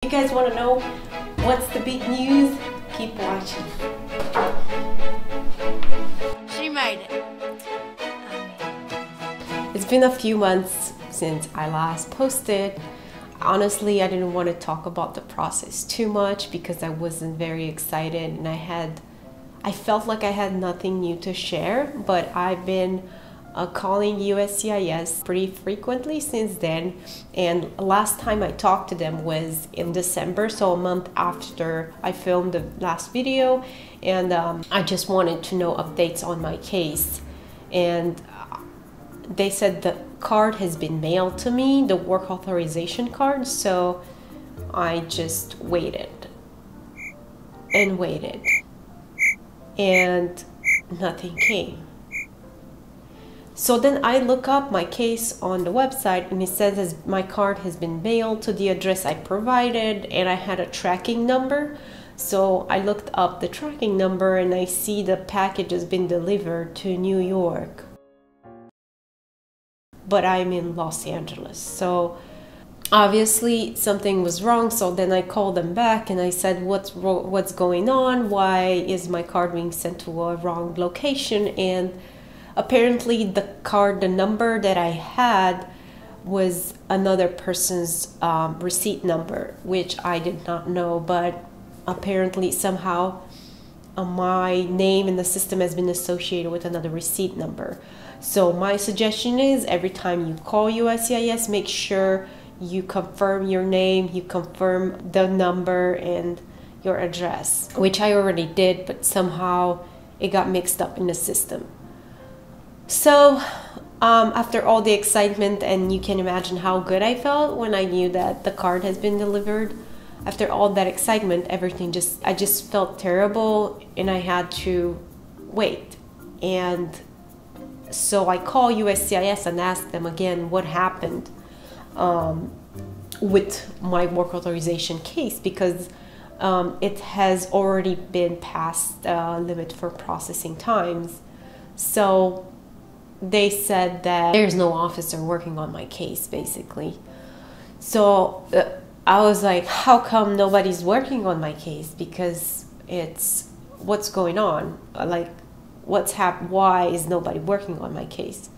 You guys want to know what's the big news? Keep watching. She made it. It's been a few months since I last posted. Honestly, I didn't want to talk about the process too much because I wasn't very excited and I felt like I had nothing new to share, but I've been calling USCIS pretty frequently since then, and last time I talked to them was in December, so a month after I filmed the last video, and I just wanted to know updates on my case. And they said the card has been mailed to me, the work authorization card, so I just waited and waited and nothing came. So then I look up my case on the website and it says my card has been mailed to the address I provided, and I had a tracking number. So I looked up the tracking number and I see the package has been delivered to New York. But I'm in Los Angeles. So obviously something was wrong. So then I called them back and I said, what's going on? Why is my card being sent to a wrong location? And apparently the number that I had was another person's receipt number, which I did not know, but apparently somehow my name in the system has been associated with another receipt number. So my suggestion is every time you call USCIS, make sure you confirm your name, you confirm the number and your address, which I already did, but somehow it got mixed up in the system. So after all the excitement, and you can imagine how good I felt when I knew that the card has been delivered, after all that excitement, I just felt terrible and I had to wait. And so I call USCIS and ask them again what happened with my work authorization case, because it has already been past the limit for processing times. So they said that there's no officer working on my case, basically. So I was like, how come nobody's working on my case? Because what's going on? Like, why is nobody working on my case?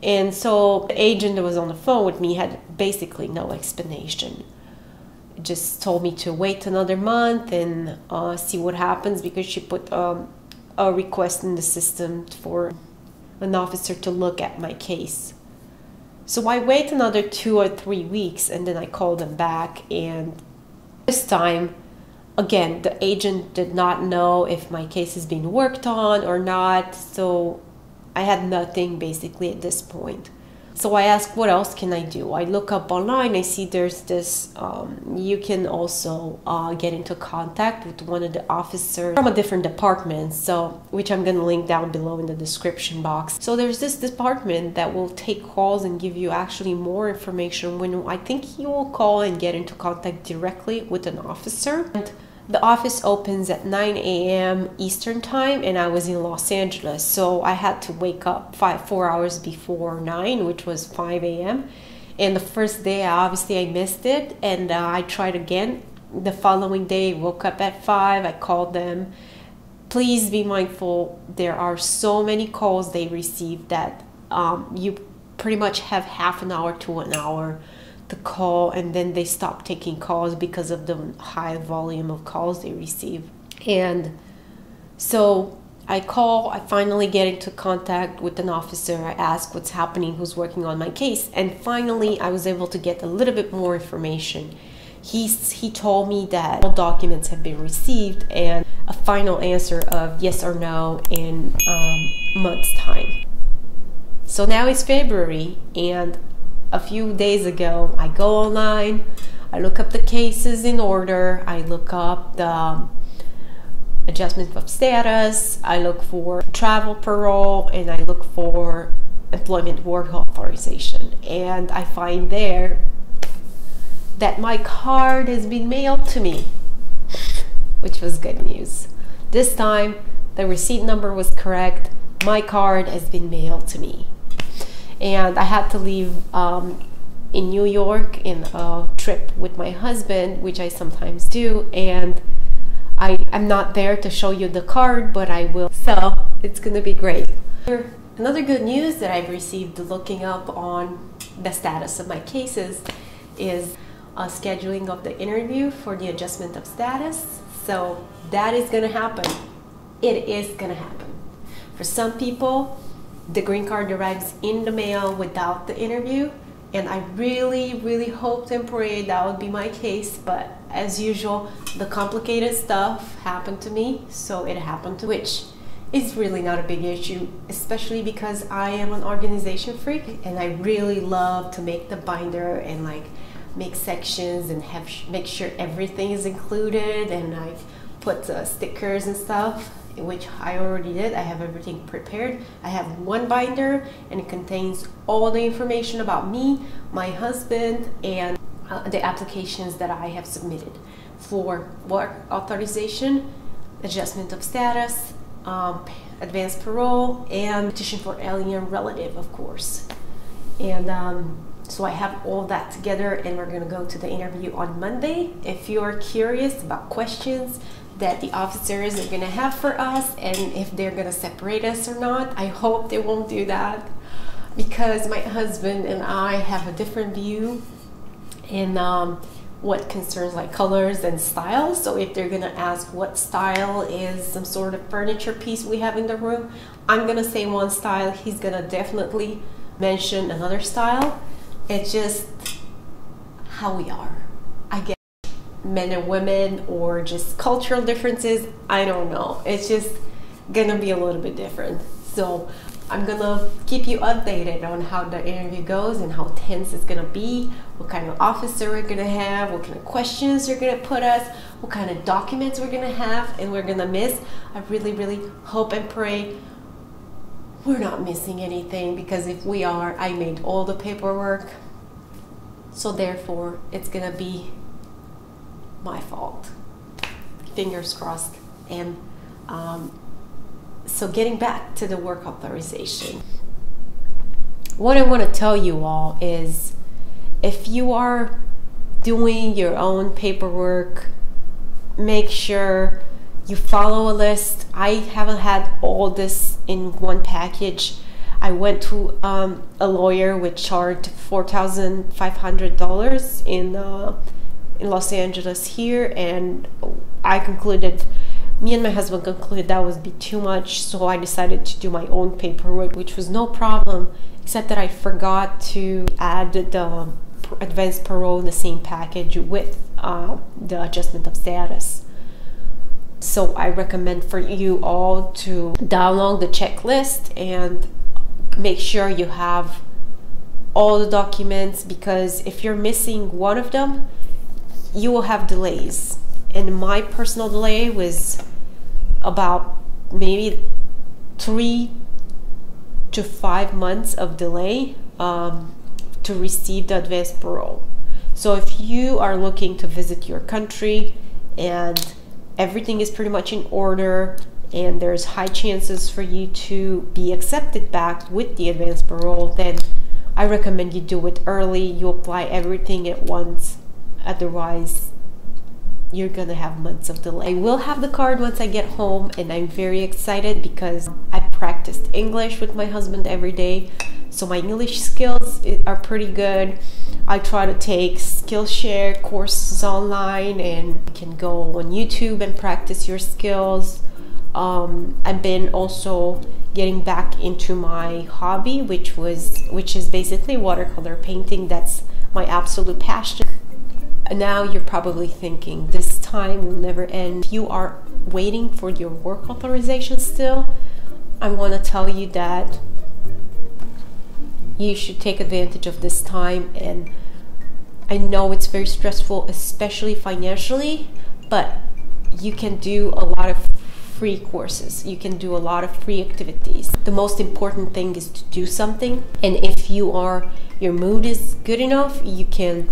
And so the agent that was on the phone with me had basically no explanation. Just told me to wait another month and see what happens, because she put a request in the system for an officer to look at my case. So I wait another 2 or 3 weeks and then I call them back, and this time again the agent did not know if my case is being worked on or not, so I had nothing basically at this point. So I asked, what else can I do? I look up online, I see there's this, you can also get into contact with one of the officers from a different department, so which I'm gonna link down below in the description box. So there's this department that will take calls and give you actually more information when I think you will call and get into contact directly with an officer. And the office opens at 9 a.m. Eastern time, and I was in Los Angeles, so I had to wake up 4 hours before 9, which was 5 a.m. And the first day, obviously I missed it, and I tried again. The following day, I woke up at 5, I called them. Please be mindful, there are so many calls they receive that you pretty much have half an hour to an hour to call, and then they stop taking calls because of the high volume of calls they receive. And so I finally get into contact with an officer. I ask what's happening, who's working on my case, and finally I was able to get a little bit more information. He told me that all documents have been received and a final answer of yes or no in a month's time. So now it's February, and a few days ago, I go online, I look up the cases in order, I look up the adjustment of status, I look for travel parole, and I look for employment work authorization. And I find there that my card has been mailed to me, which was good news. This time, the receipt number was correct. My card has been mailed to me. And I had to leave in New York in a trip with my husband, which I sometimes do, and I'm not there to show you the card, but I will, so it's gonna be great. Another good news that I've received looking up on the status of my cases is scheduling of the interview for the adjustment of status. So that is gonna happen. It is gonna happen. For some people, the green card arrives in the mail without the interview, and I really hoped and prayed that would be my case, but as usual, the complicated stuff happened to me, so it happened to, which is really not a big issue, especially because I am an organization freak and I really love to make the binder and like make sections and make sure everything is included, and I put stickers and stuff, which I already did. I have everything prepared. I have one binder and it contains all the information about me, my husband, and the applications that I have submitted for work authorization, adjustment of status, advanced parole, and petition for alien relative, of course. And so I have all that together, and we're gonna go to the interview on Monday. If you're curious about questions that the officers are gonna have for us and if they're gonna separate us or not, I hope they won't do that, because my husband and I have a different view in what concerns like colors and styles. So if they're gonna ask what style is some sort of furniture piece we have in the room, I'm gonna say one style, he's gonna definitely mention another style. It's just how we are. I guess men and women, or just cultural differences, I don't know. It's just gonna be a little bit different. So I'm gonna keep you updated on how the interview goes and how tense it's gonna be, what kind of officer we're gonna have, what kind of questions they're gonna put us, what kind of documents we're gonna have and we're gonna miss. I really hope and pray we're not missing anything, because if we are, I made all the paperwork, so therefore it's gonna be my fault. Fingers crossed. And so getting back to the work authorization, what I want to tell you all is, if you are doing your own paperwork, make sure you follow a list. I haven't had all this in one package. I went to a lawyer which charged $4,500 in Los Angeles here, and me and my husband concluded that would be too much, so I decided to do my own paperwork, which was no problem, except that I forgot to add the advanced parole in the same package with the adjustment of status. So I recommend for you all to download the checklist and make sure you have all the documents, because if you're missing one of them, you will have delays. And my personal delay was about maybe 3 to 5 months of delay to receive the advanced parole. So if you are looking to visit your country and everything is pretty much in order and there's high chances for you to be accepted back with the advanced parole, then I recommend you do it early. You apply everything at once, otherwise you're gonna have months of delay. I will have the card once I get home, and I'm very excited because I practiced English with my husband every day, so my English skills are pretty good. I try to take Skillshare courses online, and you can go on YouTube and practice your skills. I've been also getting back into my hobby, which is basically watercolor painting. That's my absolute passion. Now you're probably thinking, this time will never end. If you are waiting for your work authorization still, I want to tell you that you should take advantage of this time. And I know it's very stressful, especially financially, but you can do a lot of free courses. You can do a lot of free activities. The most important thing is to do something. And if your mood is good enough, you can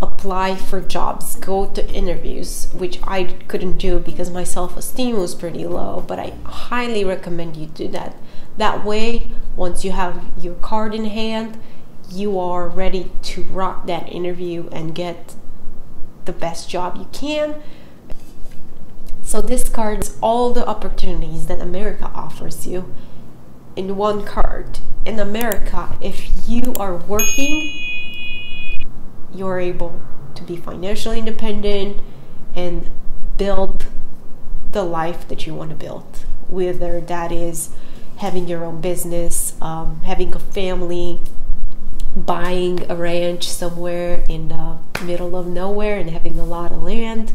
apply for jobs, go to interviews, which I couldn't do because my self-esteem was pretty low, but I highly recommend you do that. That way, once you have your card in hand, you are ready to rock that interview and get the best job you can. So this card is all the opportunities that America offers you in one card. In America, if you are working, you're able to be financially independent and build the life that you want to build, whether that is having your own business, having a family, buying a ranch somewhere in the middle of nowhere and having a lot of land.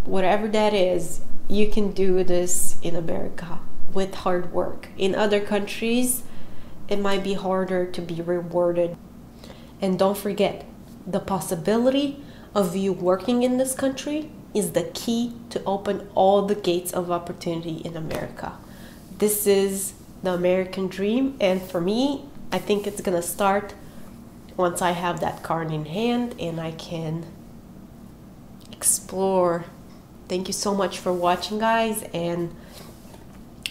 Whatever that is, you can do this in America with hard work. In other countries, it might be harder to be rewarded. And don't forget, the possibility of you working in this country is the key to open all the gates of opportunity in America. This is the American dream, and for me, I think it's gonna start once I have that card in hand and I can explore. Thank you so much for watching, guys, and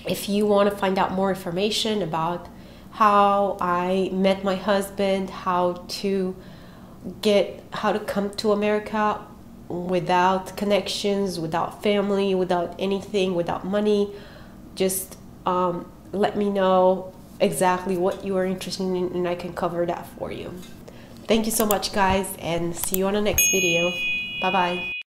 if you want to find out more information about how I met my husband, how to come to America without connections, without family, without anything, without money, just let me know exactly what you are interested in and I can cover that for you. Thank you so much, guys, and see you on the next video. Bye bye.